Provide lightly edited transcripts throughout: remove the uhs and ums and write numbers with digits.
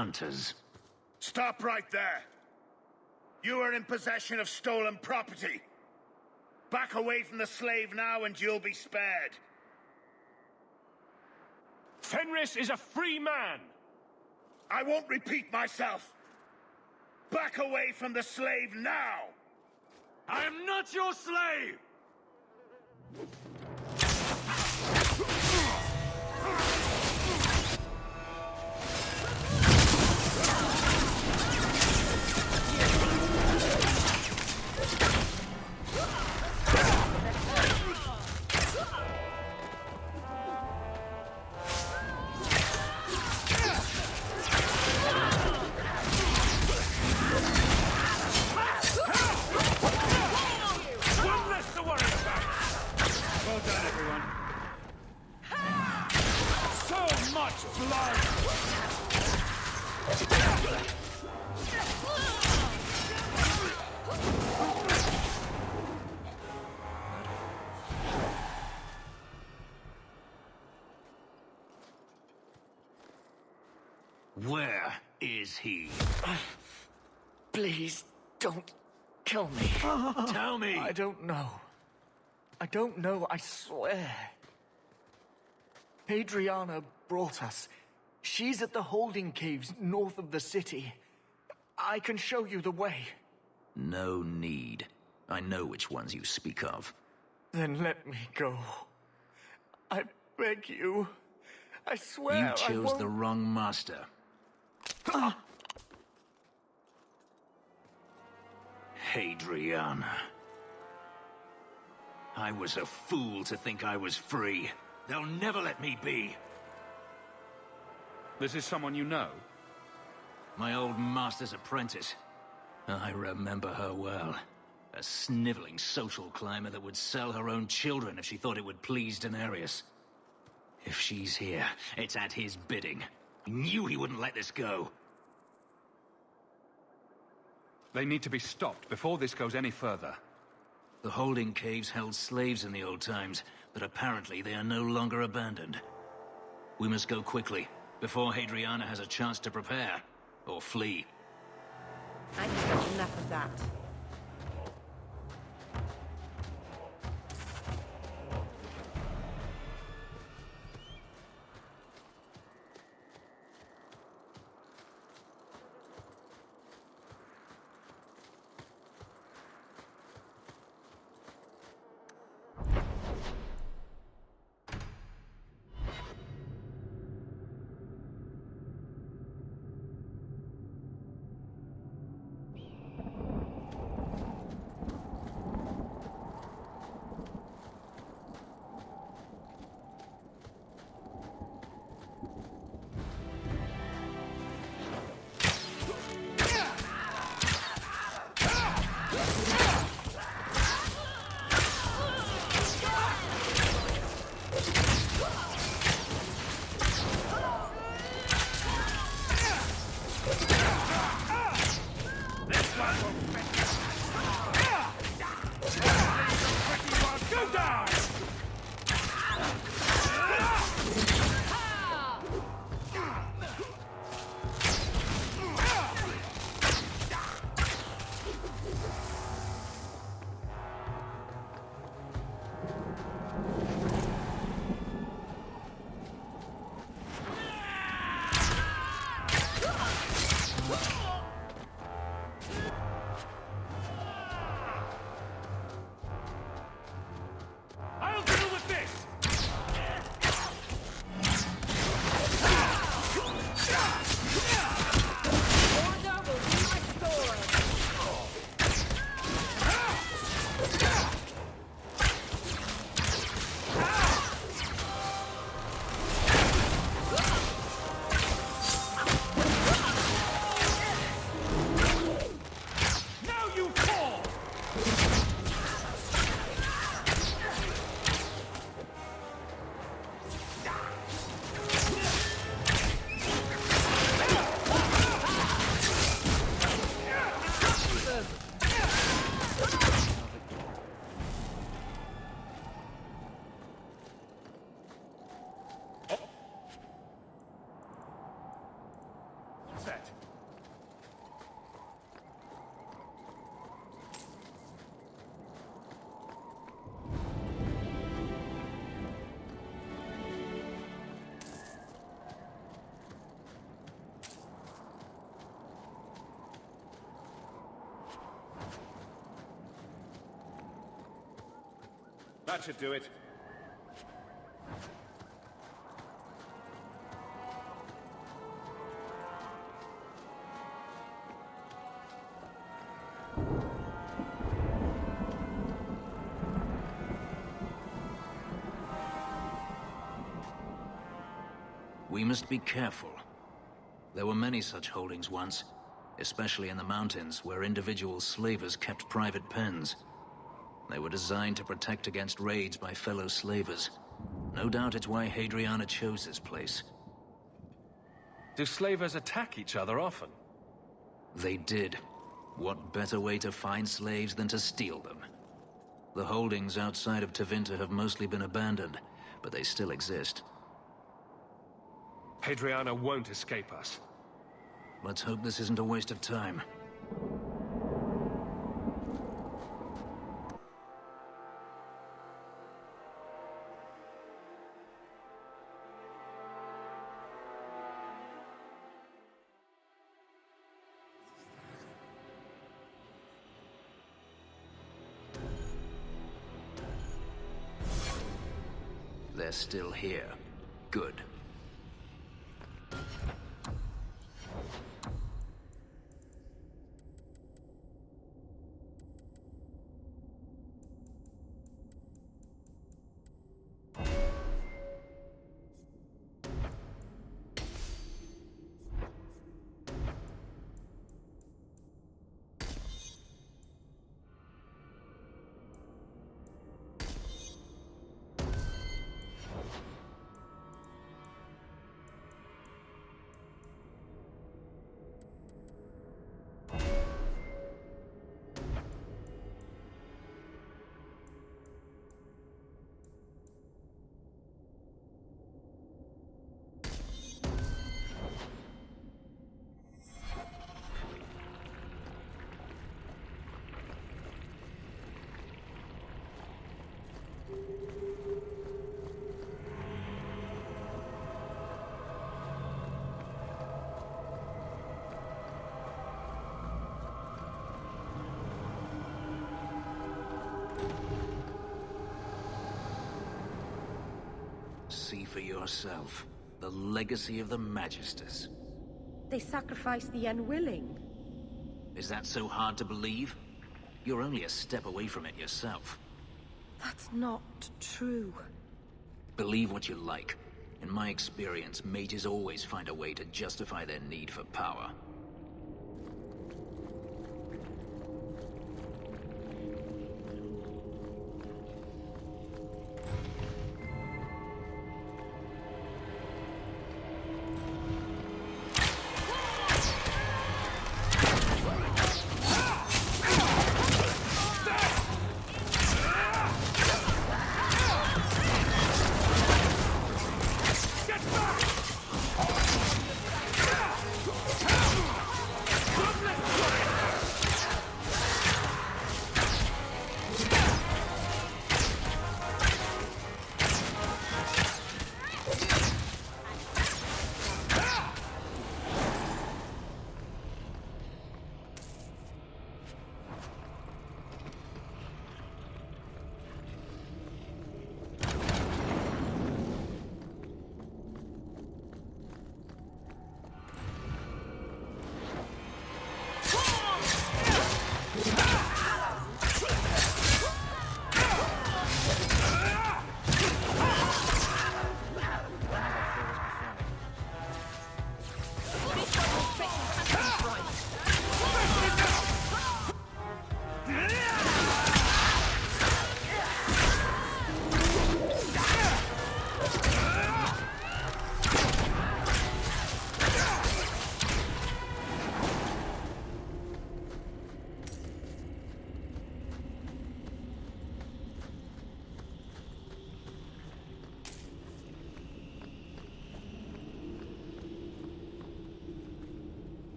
hunters. Stop right there! You are in possession of stolen property. Back away from the slave now and you'll be spared. Fenris is a free man! I won't repeat myself. Back away from the slave now! I am not your slave! Where is he? Please, don't kill me. Tell me! I don't know. I don't know, I swear. Adriana brought us. She's at the holding caves north of the city. I can show you the way. No need. I know which ones you speak of. Then let me go. I beg you. I swear You I chose won't... the wrong master. Adriana. I was a fool to think I was free. They'll never let me be. This is someone you know? My old master's apprentice. I remember her well. A sniveling social climber that would sell her own children if she thought it would please Daenerys. If she's here, it's at his bidding. He knew he wouldn't let this go. They need to be stopped before this goes any further. The holding caves held slaves in the old times, but apparently they are no longer abandoned. We must go quickly, before Hadriana has a chance to prepare, or flee. I've had enough of that. That should do it. We must be careful. There were many such holdings once, especially in the mountains, where individual slavers kept private pens. They were designed to protect against raids by fellow slavers. No doubt it's why Hadriana chose this place. Do slavers attack each other often? They did. What better way to find slaves than to steal them? The holdings outside of Tevinter have mostly been abandoned, but they still exist. Hadriana won't escape us. Let's hope this isn't a waste of time. They're still here. Good. See for yourself. The legacy of the Magisters. They sacrifice the unwilling. Is that so hard to believe? You're only a step away from it yourself. That's not true. Believe what you like. In my experience, mages always find a way to justify their need for power.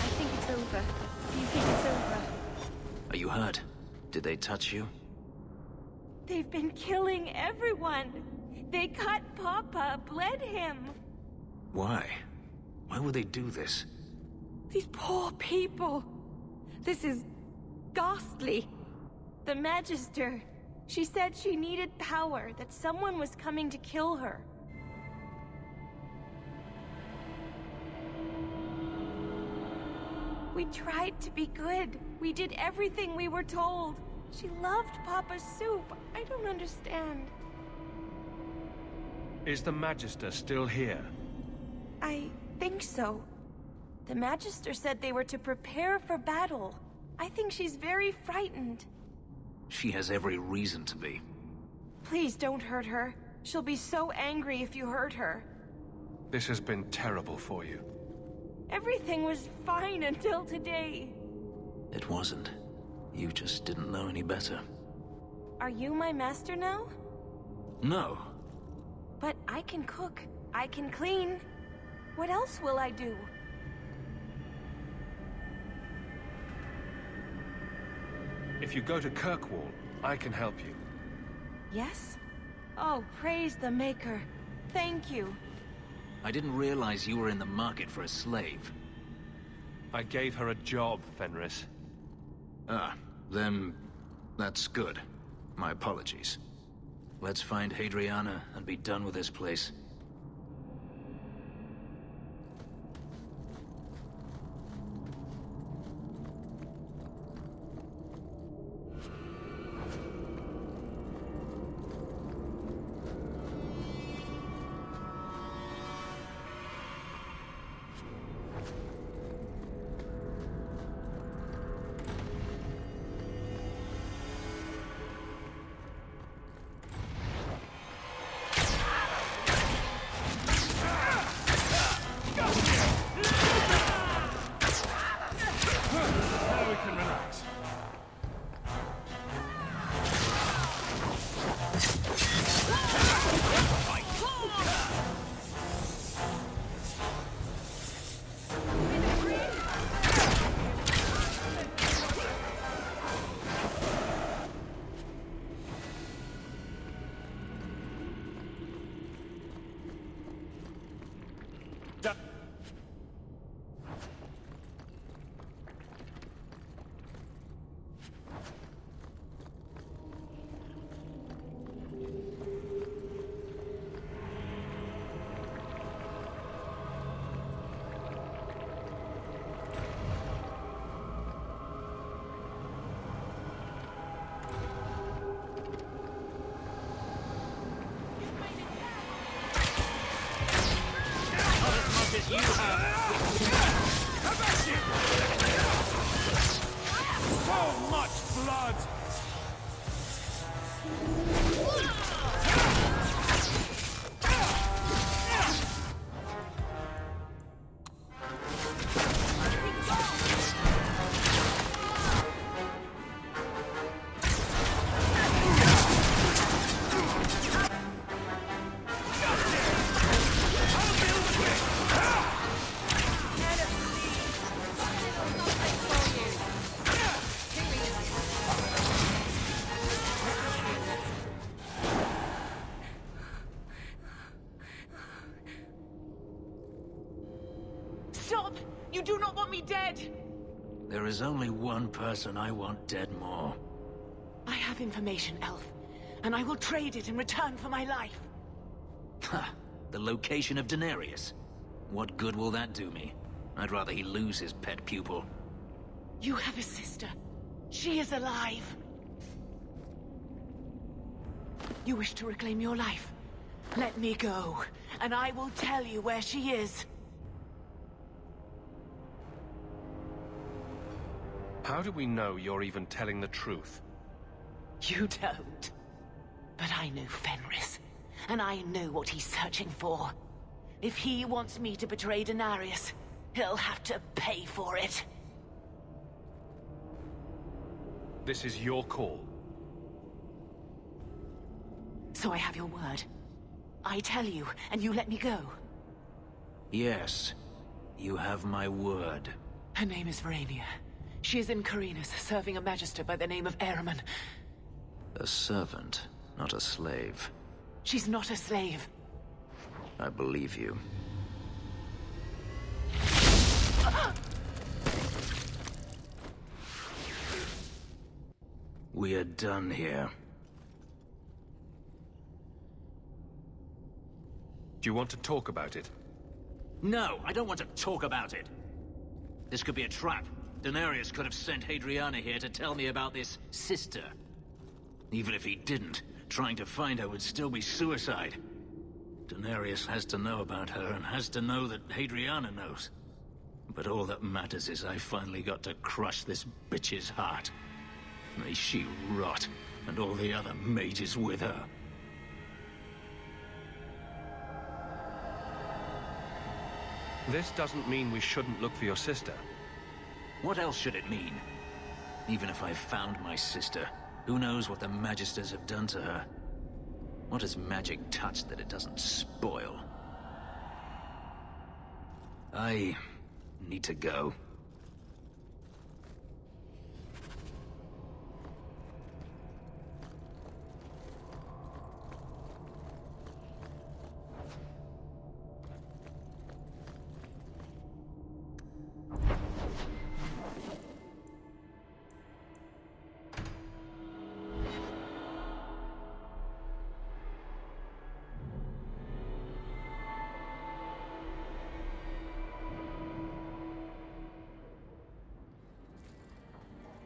I think it's over. Do you think it's over? Are you hurt? Did they touch you? They've been killing everyone. They cut Papa, bled him. Why? Why would they do this? These poor people. This is ghastly. The Magister, she said she needed power, that someone was coming to kill her. We tried to be good. We did everything we were told. She loved Papa's soup. I don't understand. Is the Magister still here? I think so. The Magister said they were to prepare for battle. I think she's very frightened. She has every reason to be. Please don't hurt her. She'll be so angry if you hurt her. This has been terrible for you. Everything was fine until today. It wasn't. You just didn't know any better. Are you my master now? No. But I can cook. I can clean. What else will I do? If you go to Kirkwall, I can help you. Yes? Oh, praise the Maker. Thank you. I didn't realize you were in the market for a slave. I gave her a job, Fenris. Ah, then that's good. My apologies. Let's find Hadriana and be done with this place. Stop! You do not want me dead! There is only one person I want dead more. I have information, Elf, and I will trade it in return for my life. Ha! The location of Denarius. What good will that do me? I'd rather he lose his pet pupil. You have a sister. She is alive. You wish to reclaim your life? Let me go, and I will tell you where she is. How do we know you're even telling the truth? You don't. But I know Fenris, and I know what he's searching for. If he wants me to betray Denarius, he'll have to pay for it. This is your call. So I have your word. I tell you, and you let me go. Yes. You have my word. Her name is Verania. She is in Carinus, serving a magister by the name of Ehrman. A servant, not a slave. She's not a slave. I believe you. We are done here. Do you want to talk about it? No, I don't want to talk about it. This could be a trap. Denarius could have sent Hadriana here to tell me about this sister. Even if he didn't, trying to find her would still be suicide. Denarius has to know about her and has to know that Hadriana knows. But all that matters is I finally got to crush this bitch's heart. May she rot, and all the other mages with her. This doesn't mean we shouldn't look for your sister. What else should it mean? Even if I found my sister, who knows what the Magisters have done to her? What has magic touched that it doesn't spoil? I need to go.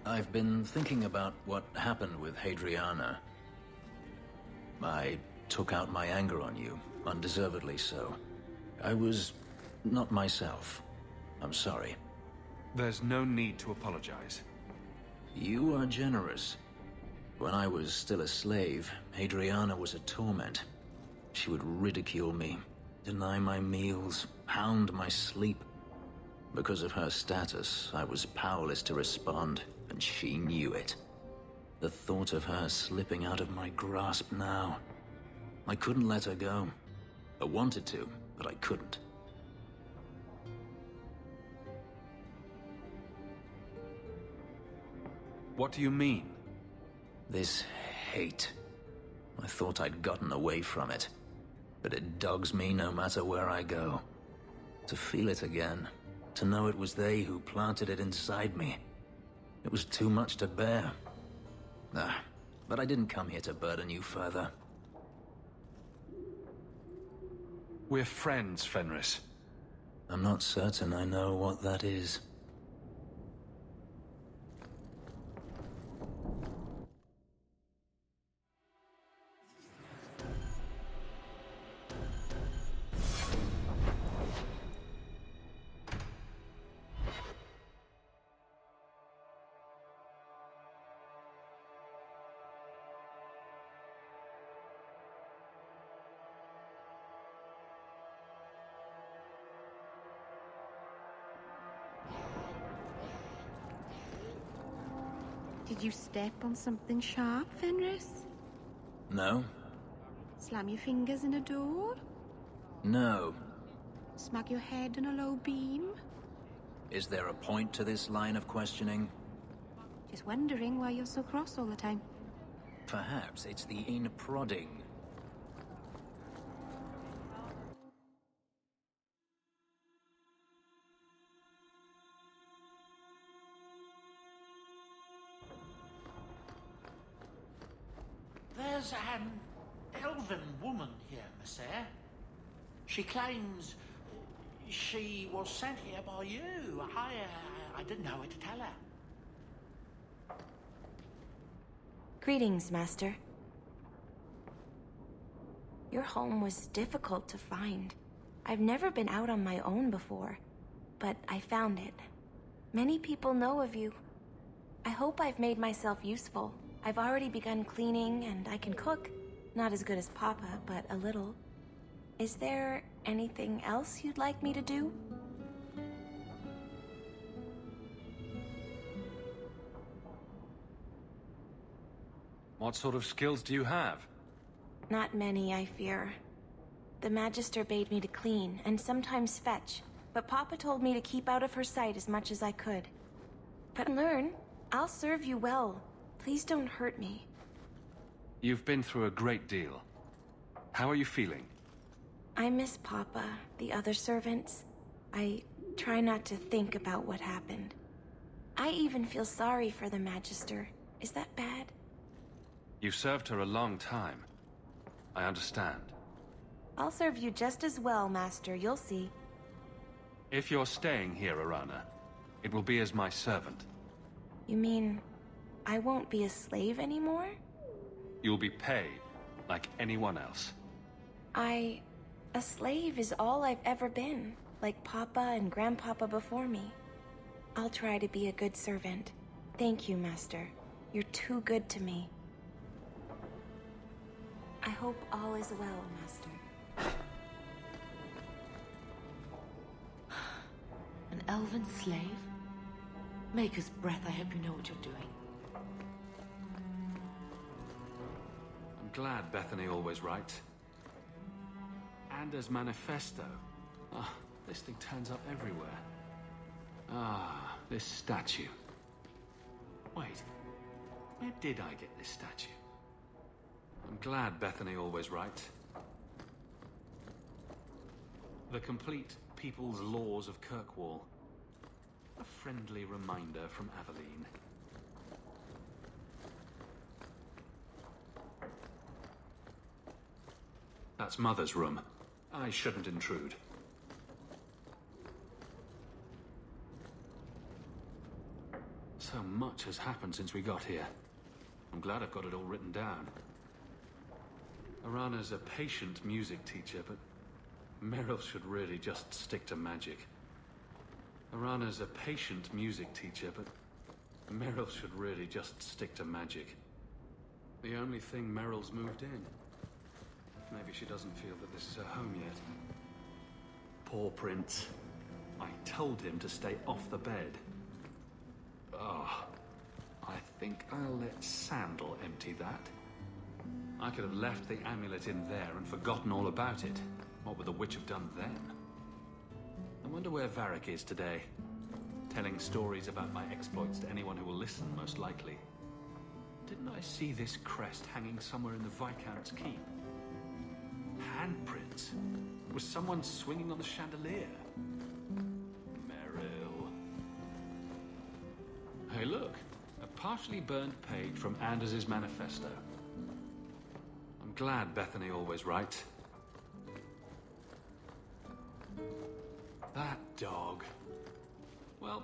I've been thinking about what happened with Hadriana. I took out my anger on you, undeservedly so. I was not myself. I'm sorry. There's no need to apologize. You are generous. When I was still a slave, Hadriana was a torment. She would ridicule me, deny my meals, hound my sleep. Because of her status, I was powerless to respond, and she knew it. The thought of her slipping out of my grasp now. I couldn't let her go. I wanted to, but I couldn't. What do you mean? This hate. I thought I'd gotten away from it. But it dogs me no matter where I go. To feel it again. To know it was they who planted it inside me. It was too much to bear. But I didn't come here to burden you further. We're friends, Fenris. I'm not certain I know what that is. Did you step on something sharp, Fenris? No? Slam your fingers in a door? No. Smack your head on a low beam? Is there a point to this line of questioning? Just wondering why you're so cross all the time. Perhaps it's the in-prodding. There's an elven woman here, Monsieur. She claims she was sent here by you. I didn't know what to tell her. Greetings, Master. Your home was difficult to find. I've never been out on my own before, but I found it. Many people know of you. I hope I've made myself useful. I've already begun cleaning, and I can cook. Not as good as Papa, but a little. Is there anything else you'd like me to do? What sort of skills do you have? Not many, I fear. The Magister bade me to clean, and sometimes fetch, but Papa told me to keep out of her sight as much as I could. But learn. I'll serve you well. Please don't hurt me. You've been through a great deal. How are you feeling? I miss Papa, the other servants. I try not to think about what happened. I even feel sorry for the Magister. Is that bad? You've served her a long time. I understand. I'll serve you just as well, Master. You'll see. If you're staying here, Arana, it will be as my servant. You mean, I won't be a slave anymore? You'll be paid, like anyone else. A slave is all I've ever been, like Papa and Grandpapa before me. I'll try to be a good servant. Thank you, Master. You're too good to me. I hope all is well, Master. An elven slave? Maker's breath, I hope you know what you're doing. I'm glad Bethany always writes. Anders' manifesto. Ah, this thing turns up everywhere. Ah, this statue. Wait, where did I get this statue? I'm glad Bethany always writes. The complete People's Laws of Kirkwall. A friendly reminder from Aveline. That's Mother's room. I shouldn't intrude. So much has happened since we got here. I'm glad I've got it all written down. Arana's a patient music teacher, but Meryl should really just stick to magic. Arana's a patient music teacher, but Meryl should really just stick to magic. The only thing Meryl's moved in. Maybe she doesn't feel that this is her home yet. Poor Prince. I told him to stay off the bed. Oh, I think I'll let Sandal empty that. I could have left the amulet in there and forgotten all about it. What would the witch have done then? I wonder where Varric is today. Telling stories about my exploits to anyone who will listen, most likely. Didn't I see this crest hanging somewhere in the Viscount's keep? Handprints? Was someone swinging on the chandelier? Meryl. Hey, look. A partially burned page from Anders' manifesto. I'm glad Bethany always writes. That dog. Well...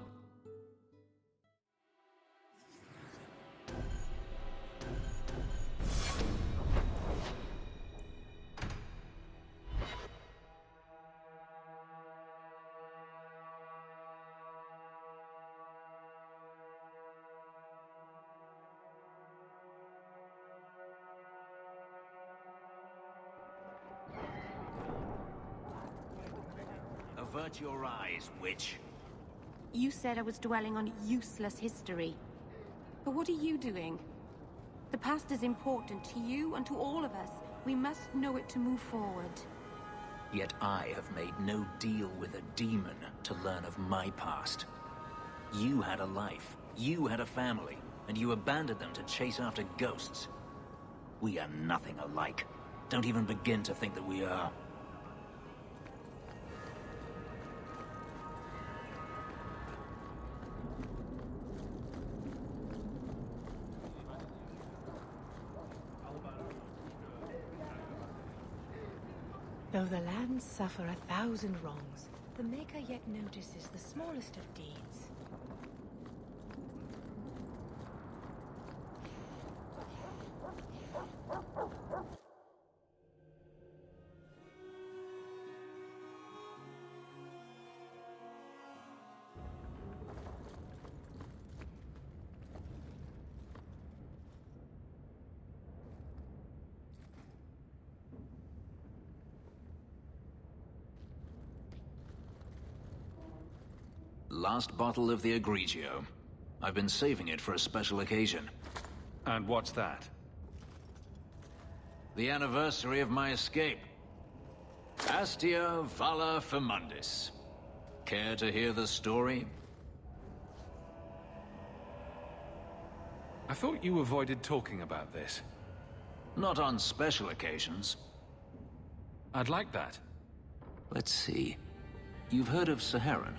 Avert your eyes, witch. You said I was dwelling on useless history. But what are you doing? The past is important to you and to all of us. We must know it to move forward. Yet I have made no deal with a demon to learn of my past. You had a life, you had a family, and you abandoned them to chase after ghosts. We are nothing alike. Don't even begin to think that we are. Though the lands suffer 1,000 wrongs, the Maker yet notices the smallest of deeds. Last bottle of the Egregio. I've been saving it for a special occasion. And what's that? The anniversary of my escape. Astia Vala Firmundis. Care to hear the story? I thought you avoided talking about this. Not on special occasions. I'd like that. Let's see. You've heard of Saharan?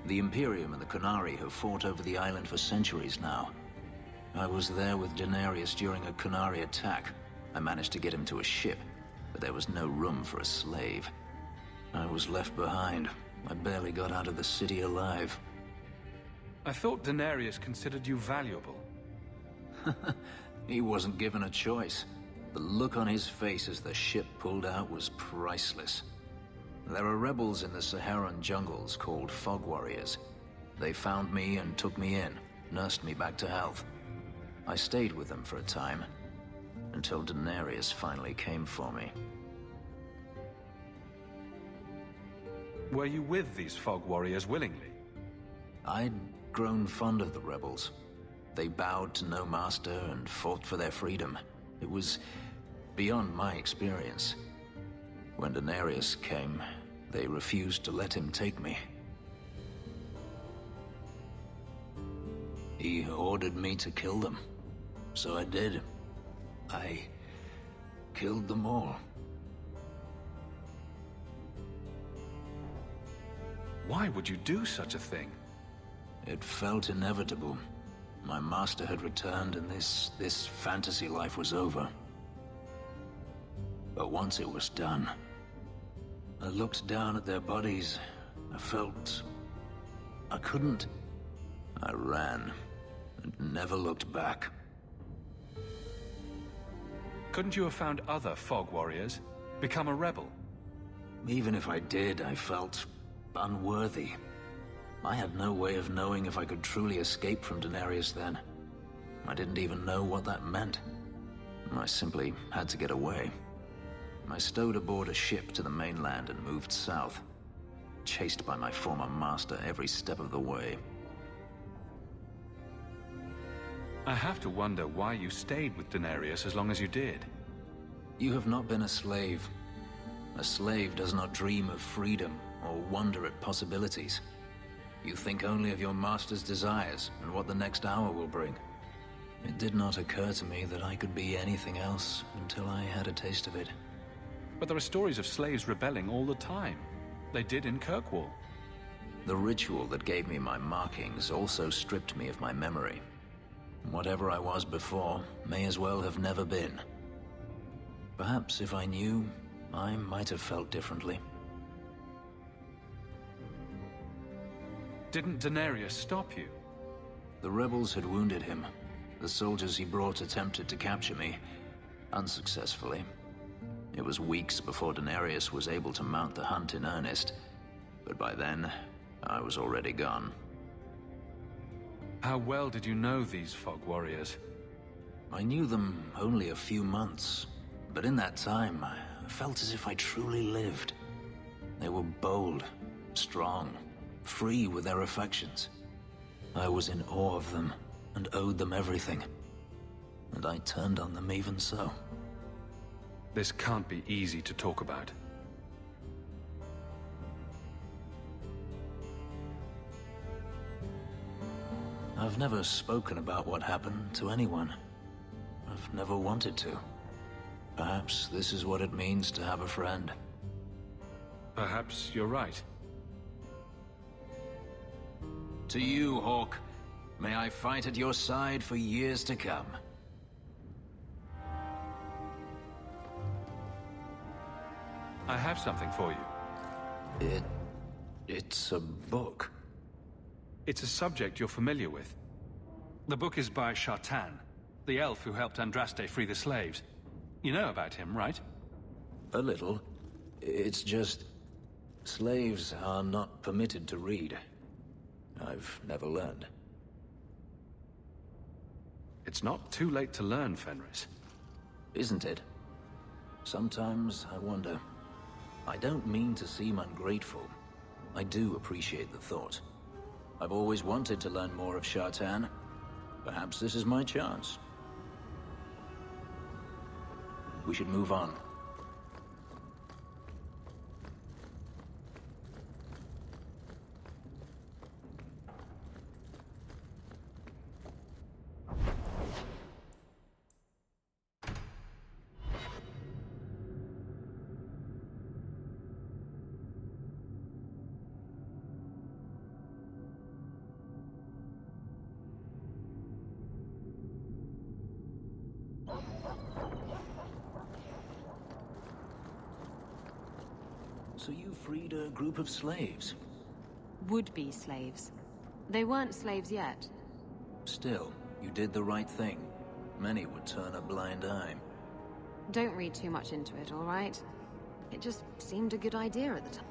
The Imperium and the Qunari have fought over the island for centuries now. I was there with Denarius during a Qunari attack. I managed to get him to a ship, but there was no room for a slave. I was left behind. I barely got out of the city alive. I thought Denarius considered you valuable. He wasn't given a choice. The look on his face as the ship pulled out was priceless. There are rebels in the Saharan jungles called Fog Warriors. They found me and took me in, nursed me back to health. I stayed with them for a time, until Denarius finally came for me. Were you with these Fog Warriors willingly? I'd grown fond of the rebels. They bowed to no master and fought for their freedom. It was beyond my experience. When Denarius came, they refused to let him take me. He ordered me to kill them. So I did. I killed them all. Why would you do such a thing? It felt inevitable. My master had returned and this fantasy life was over. But once it was done, I looked down at their bodies. I felt I couldn't. I ran and never looked back. Couldn't you have found other Fog Warriors? Become a rebel? Even if I did, I felt unworthy. I had no way of knowing if I could truly escape from Denarius then. I didn't even know what that meant. I simply had to get away. I stowed aboard a ship to the mainland and moved south, chased by my former master every step of the way. I have to wonder why you stayed with Denarius as long as you did. You have not been a slave. A slave does not dream of freedom or wonder at possibilities. You think only of your master's desires and what the next hour will bring. It did not occur to me that I could be anything else until I had a taste of it. But there are stories of slaves rebelling all the time. They did in Kirkwall. The ritual that gave me my markings also stripped me of my memory. Whatever I was before may as well have never been. Perhaps if I knew, I might have felt differently. Didn't Denarius stop you? The rebels had wounded him. The soldiers he brought attempted to capture me, unsuccessfully. It was weeks before Denarius was able to mount the hunt in earnest, but by then, I was already gone. How well did you know these Fog Warriors? I knew them only a few months, but in that time, I felt as if I truly lived. They were bold, strong, free with their affections. I was in awe of them and owed them everything. And I turned on them even so. This can't be easy to talk about. I've never spoken about what happened to anyone. I've never wanted to. Perhaps this is what it means to have a friend. Perhaps you're right. To you, Hawk. May I fight at your side for years to come. I have something for you. It's a book. It's a subject you're familiar with. The book is by Shartan, the elf who helped Andraste free the slaves. You know about him, right? A little. It's just... slaves are not permitted to read. I've never learned. It's not too late to learn, Fenris. Isn't it? Sometimes I wonder. I don't mean to seem ungrateful. I do appreciate the thought. I've always wanted to learn more of Shartan. Perhaps this is my chance. We should move on. So you freed a group of slaves? Would-be slaves. They weren't slaves yet. Still, you did the right thing. Many would turn a blind eye. Don't read too much into it, all right? It just seemed a good idea at the time.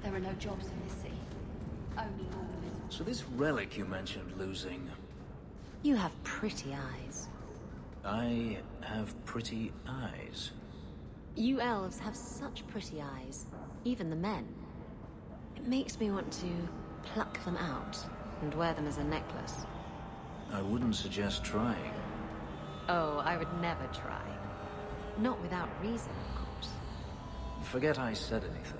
There are no jobs in this city. Only normalism. So this relic you mentioned losing... You have pretty eyes. I have pretty eyes. You elves have such pretty eyes. Even the men. It makes me want to pluck them out and wear them as a necklace. I wouldn't suggest trying. Oh, I would never try. Not without reason, of course. Forget I said anything.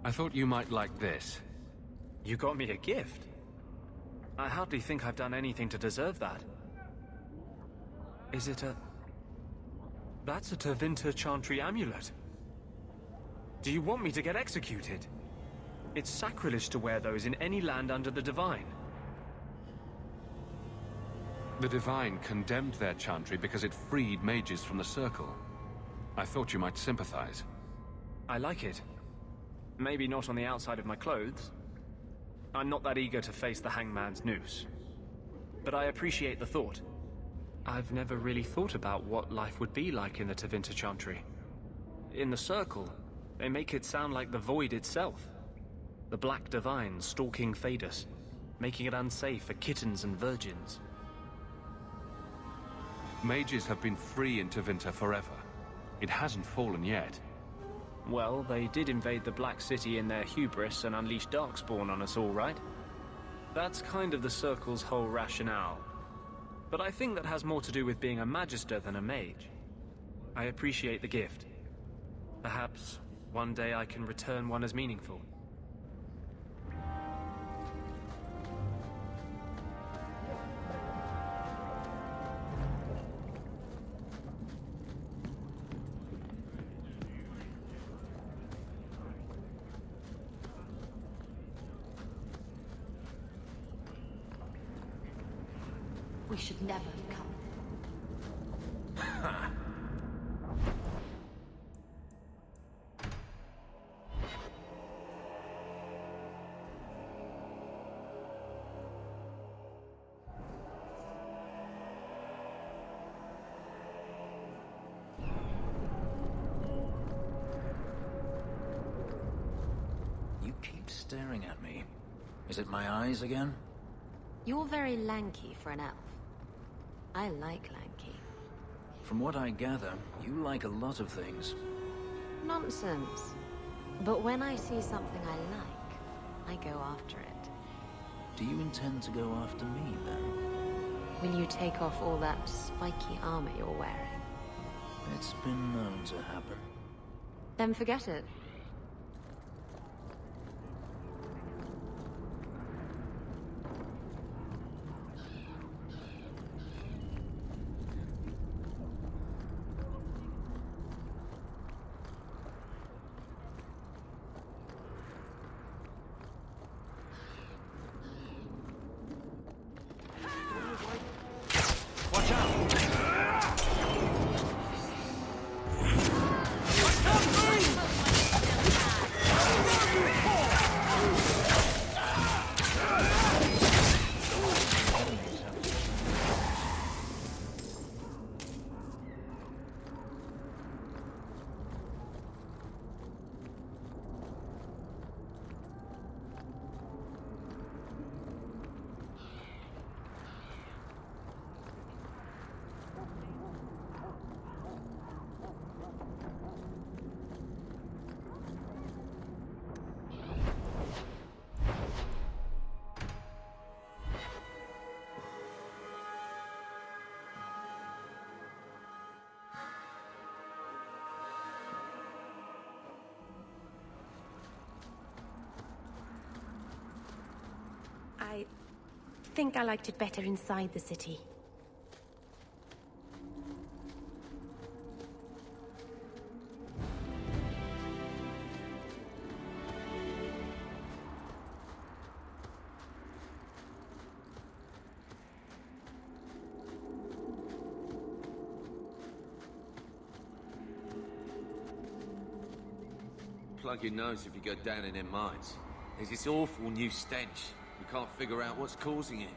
I thought you might like this. You got me a gift? I hardly think I've done anything to deserve that. Is it a... That's a Tevinter Chantry amulet. Do you want me to get executed? It's sacrilege to wear those in any land under the Divine. The Divine condemned their chantry because it freed mages from the Circle. I thought you might sympathize. I like it. Maybe not on the outside of my clothes. I'm not that eager to face the hangman's noose. But I appreciate the thought. I've never really thought about what life would be like in the Tevinter Chantry. In the Circle, they make it sound like the Void itself. The Black Divine stalking Thedas, making it unsafe for kittens and virgins. Mages have been free in Tevinter forever. It hasn't fallen yet. Well, they did invade the Black City in their hubris and unleash Darkspawn on us all, right? That's kind of the Circle's whole rationale. But I think that has more to do with being a Magister than a mage. I appreciate the gift. Perhaps one day I can return one as meaningful. We should never have come. You keep staring at me. Is it my eyes again? You're very lanky for an elf. I like lanky. From what I gather, you like a lot of things. Nonsense. But when I see something I like, I go after it. Do you intend to go after me, then? Will you take off all that spiky armor you're wearing? It's been known to happen. Then forget it. Watch out! I can't move! think I liked it better inside the city. Plug your nose if you go down in them mines. There's this awful new stench. We can't figure out what's causing it.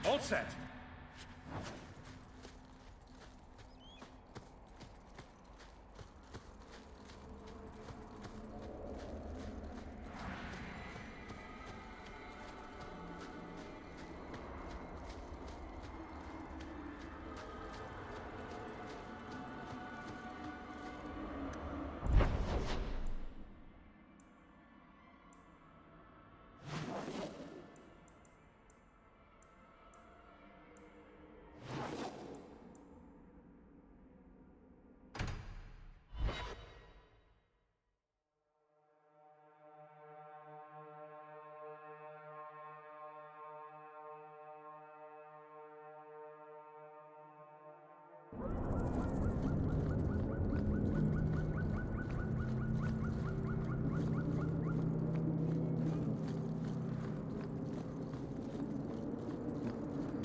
All set.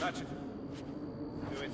That's it. Do it.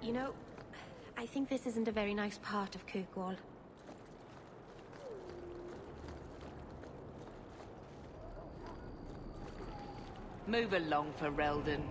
You know, I think this isn't a very nice part of Kirkwall. Move along, Ferelden.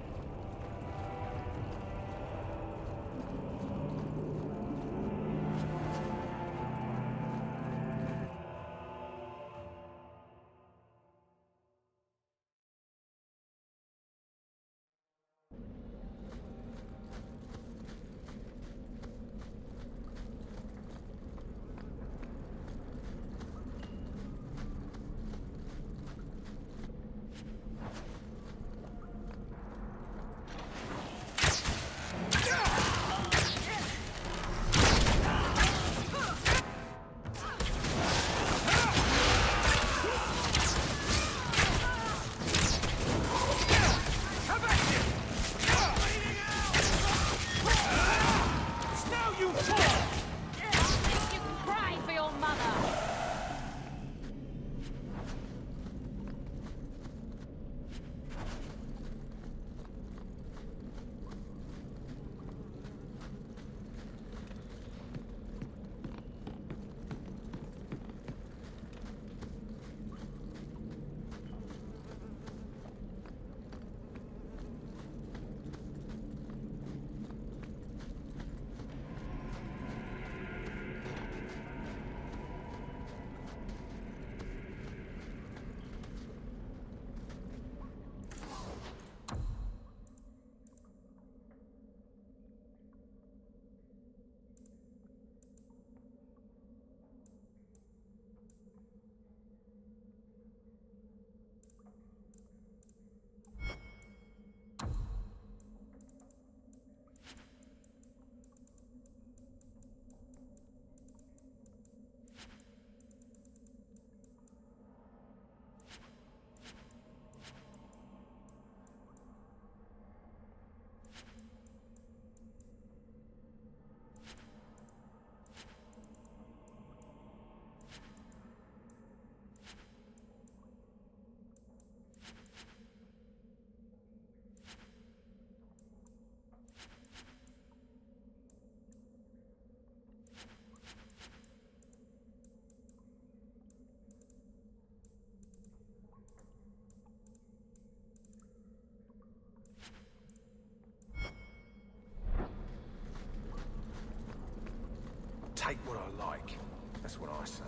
Take what I like. That's what I say.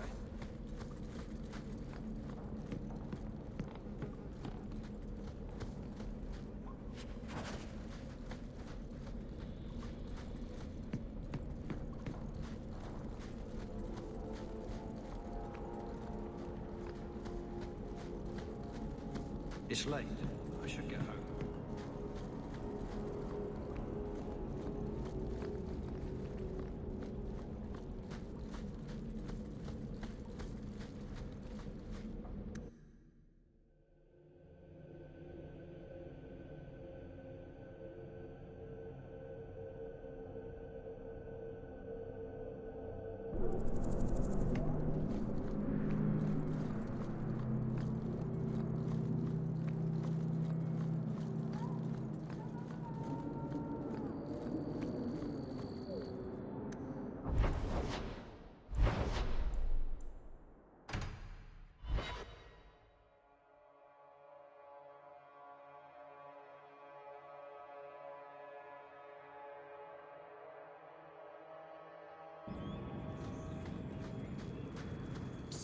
It's late. I should get home.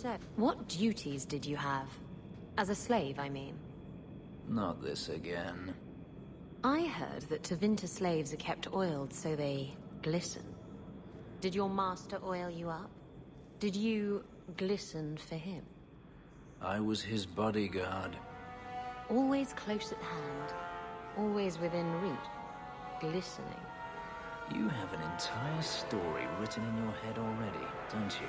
So, what duties did you have? As a slave, I mean. Not this again. I heard that Tevinter slaves are kept oiled so they glisten. Did your master oil you up? Did you glisten for him? I was his bodyguard. Always close at hand. Always within reach. Glistening. You have an entire story written in your head already, don't you?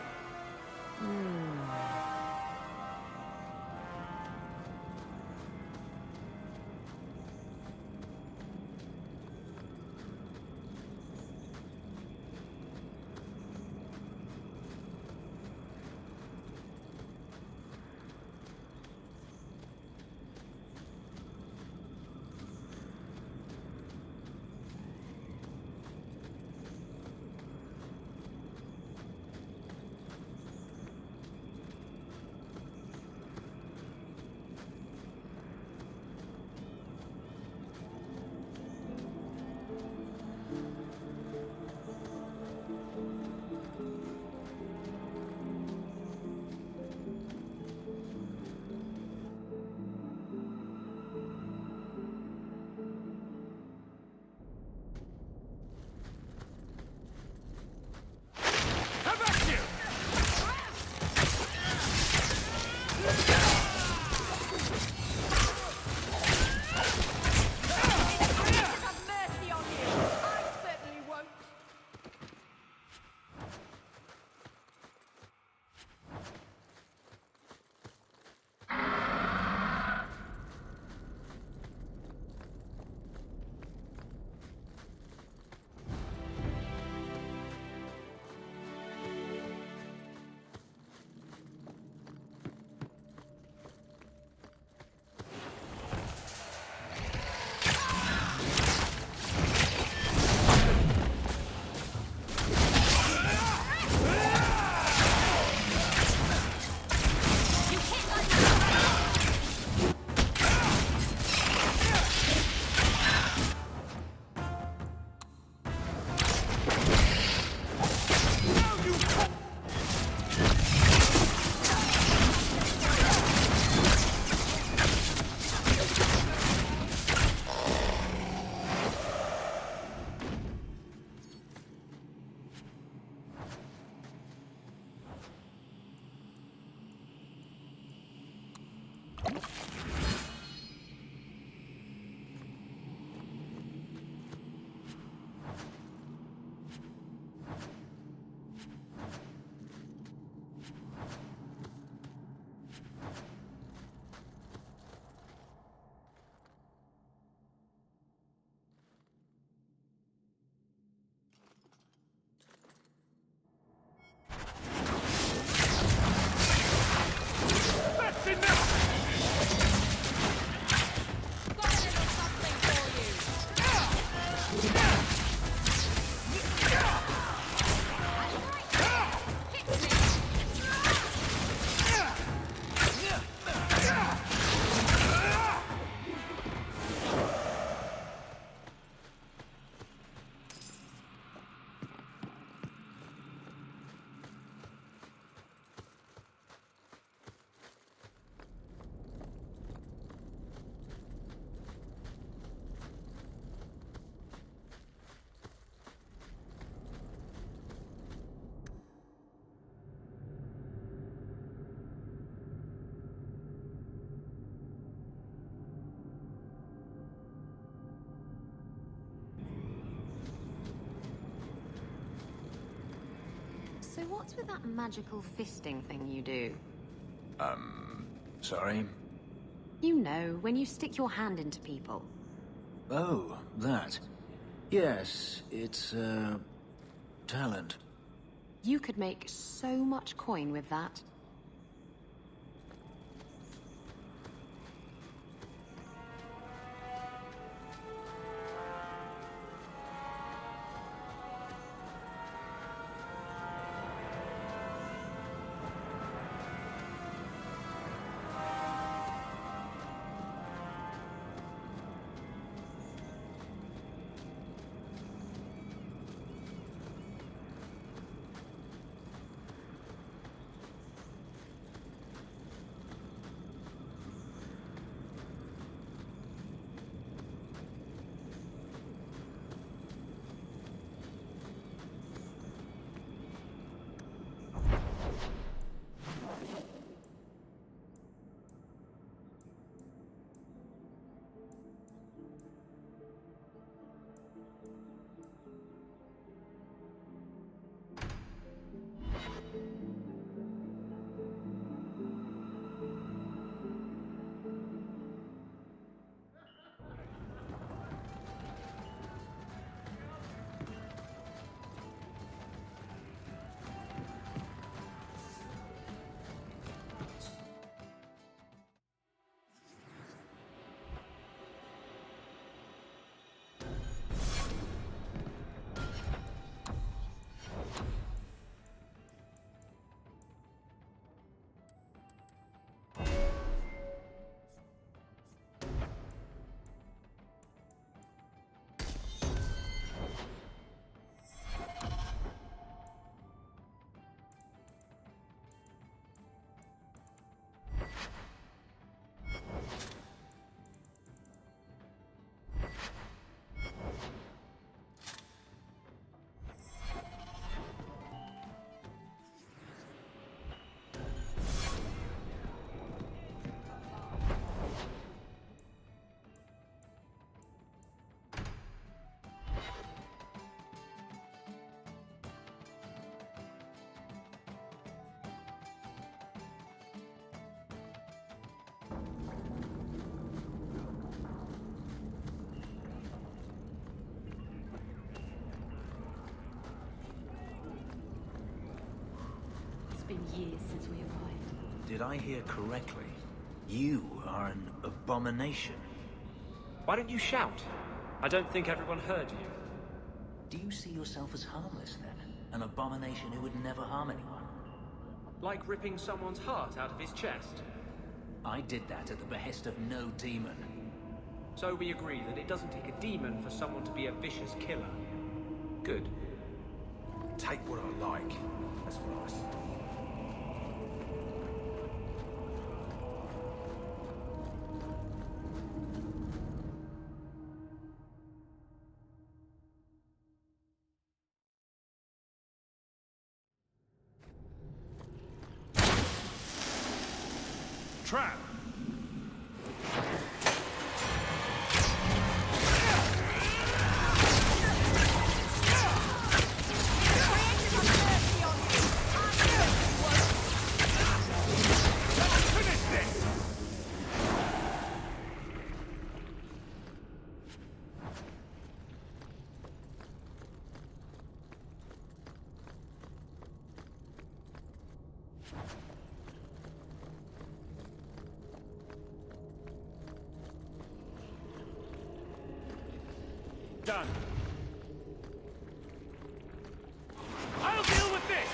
So what's with that magical fisting thing you do? Sorry? You know, when you stick your hand into people. Oh, that. Yes, it's, talent. You could make so much coin with that. Been years since we arrived. Did I hear correctly? You are an abomination. Why don't you shout? I don't think everyone heard you. Do you see yourself as harmless, then? An abomination who would never harm anyone? Like ripping someone's heart out of his chest? I did that at the behest of no demon. So we agree that it doesn't take a demon for someone to be a vicious killer. Good. Take what I like. That's what I say. Trap! Done. I'll deal with this!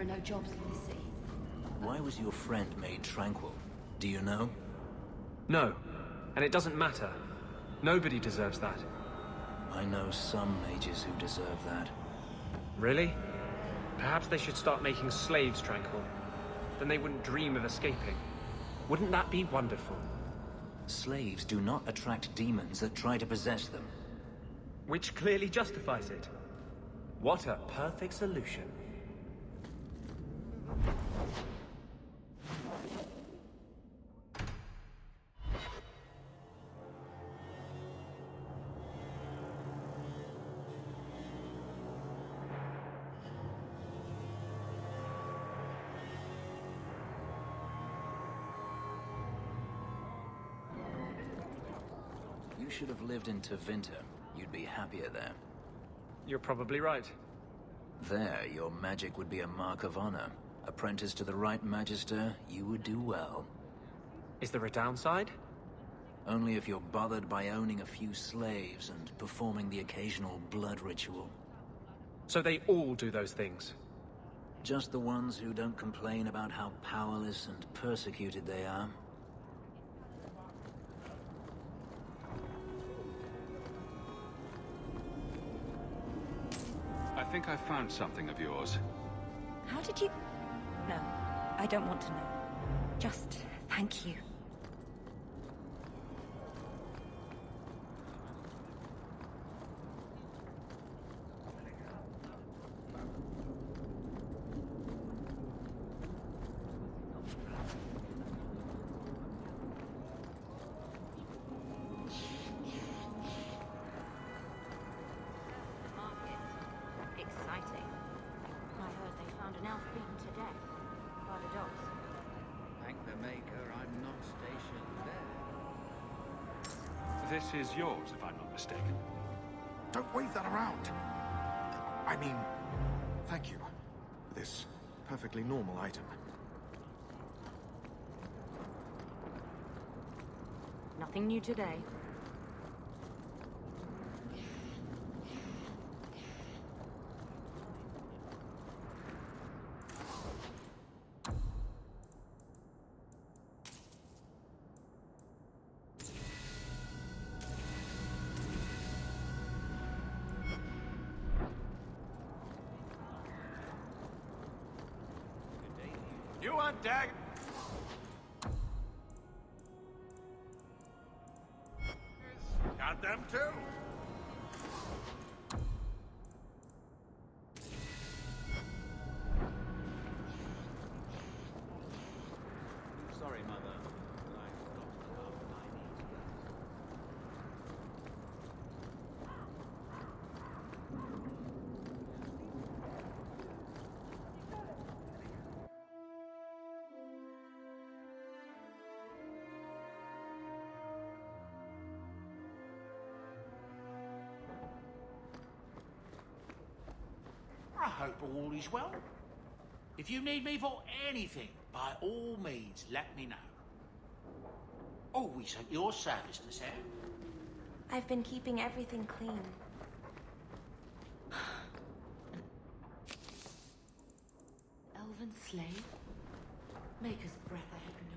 are no jobs in this sea. Why was your friend made tranquil? Do you know? No. And it doesn't matter. Nobody deserves that. I know some mages who deserve that. Really? Perhaps they should start making slaves tranquil. Then they wouldn't dream of escaping. Wouldn't that be wonderful? Slaves do not attract demons that try to possess them. Which clearly justifies it. What a perfect solution. You should have lived in Tevinter. You'd be happier there. You're probably right. There, your magic would be a mark of honor. Apprentice to the right magister, you would do well. Is there a downside? Only if you're bothered by owning a few slaves and performing the occasional blood ritual. So they all do those things? Just the ones who don't complain about how powerless and persecuted they are. I think I found something of yours. How did you... No, I don't want to know. Just thank you. Exciting. I heard they found an elf beaten to death by the dogs. Thank the Maker I'm not stationed there. This is yours, if I'm not mistaken. Don't wave that around. I mean, thank you for this perfectly normal item. Nothing new today. You want dag? Got them too. Sorry, Mother. I hope all is well. If you need me for anything, by all means, let me know. Always at your service, Miss Eyre. I've been keeping everything clean. Elven slave? Maker's breath I had been